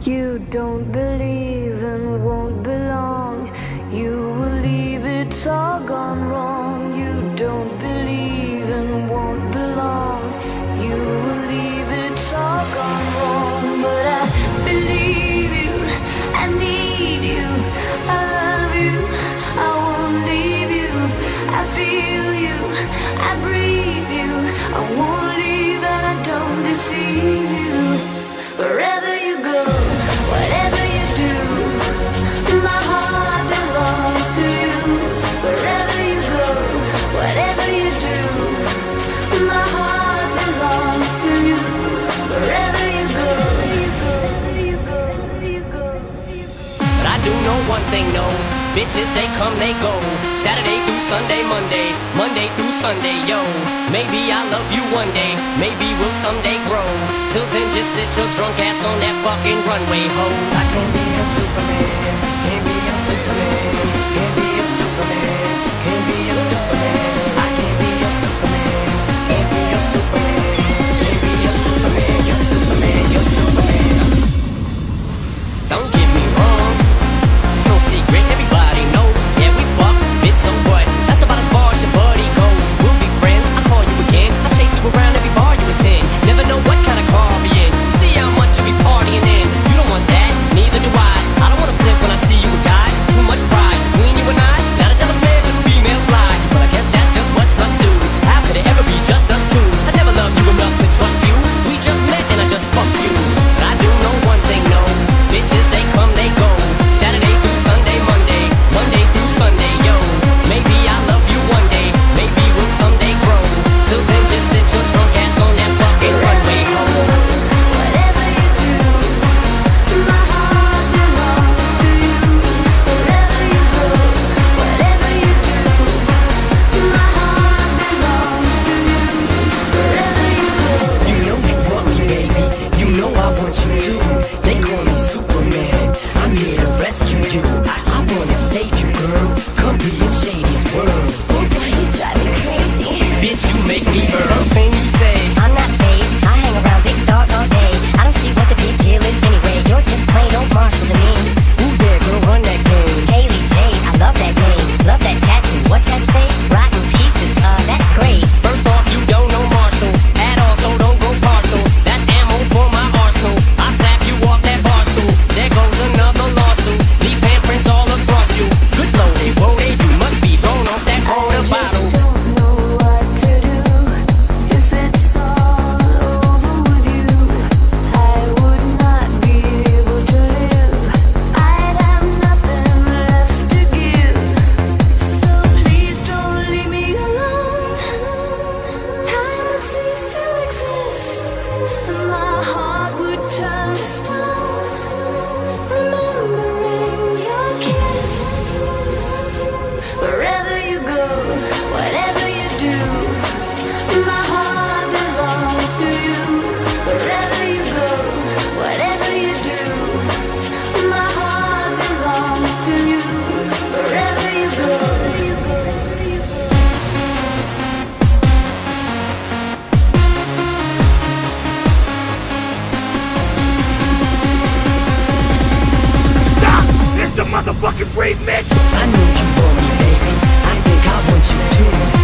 You don't believe and won't belong. You will leave, it's all gone wrong. You don't believe and won't belong. You will leave, it's all gone wrong. But I believe you, I need you, I love you, I won't leave you. I feel you, I breathe you, I won't leave and I don't deceive you. Wherever you go, whatever you do, my heart belongs to you. Wherever you go, whatever you do, my heart belongs to you. Wherever you go, you go, you go, you go, you go. But I do know one thing, no. Bitches, they come, they go. Saturday through Sunday, Monday, Monday through Sunday, yo. Maybe I'll love you one day, maybe we'll someday grow. Till then, just sit your drunk ass on that fucking runway, ho. I can't be a Superman, can't be a Superman, can't be a Superman, can't be a Superman. I can't be a Superman, can't be a Superman, can't be a Superman. You're Superman, you're Superman. Don't get me wrong, it's no secret, everybody knows. Yeah, we fuck, bitch, so what? That's about as far as your buddy goes. We'll be friends, I'll call you again, I'll chase you around every bar you attend. Never know what kind of car I'll be in. See how much you be partying in. You don't want that, neither do I. I don't wanna flip when I see you with guys. Too much pride between you and I. Not a jealous man with females lie, but I guess that's just what sluts do. How could it ever be just us two? I never loved you enough to trust you. We just met and I just fucked you. But I do know one thing, no. Bitches, they come, they go. Saturday through Sunday, Monday, Monday through Sunday, yo. Maybe I'll love you one day, maybe we'll someday grow. Till then, just sit your drunk ass on that fucking runway, ho. Whatever you do, my heart belongs to you. Wherever you go, whatever you do, my heart belongs to you. Wherever you go. You know you want me, baby. You know I want you too. They call me Superman. I'm here to rescue you. I wanna save you, girl. Come be in Shady's world. Oh boy, you drive me crazy. Bitch, you make me hurt. First thing you say, I'm not phased, I hang around big stars all day. I don't see what the big deal is anyway. You're just plain old Marshall to me. who there, girl, run that game? Haley Jade, I love that name. Love that tattoo, what's that say? Rotten pieces, that's great. First off, you don't know Marshall at all, so don't go partial. That's ammo for my arsenal. I slap you off that bar stool. There goes another lawsuit. Leave handprints all across you. Good lord, whoa, you must be thrown off that corner I just bottle. don't know what to do if it's all over with you. I would not be able to live. I'd have nothing left to give. So please don't leave me alone. Time would cease to exist, and my heart would turn to stone, remembering your kiss. Wherever you go, whatever you do, my heart belongs to you. Wherever you go, whatever you do, my heart belongs to you. Wherever you go, you go, you go. Stop! It's the motherfucking remix! I knew you for me, baby. I think I want you too.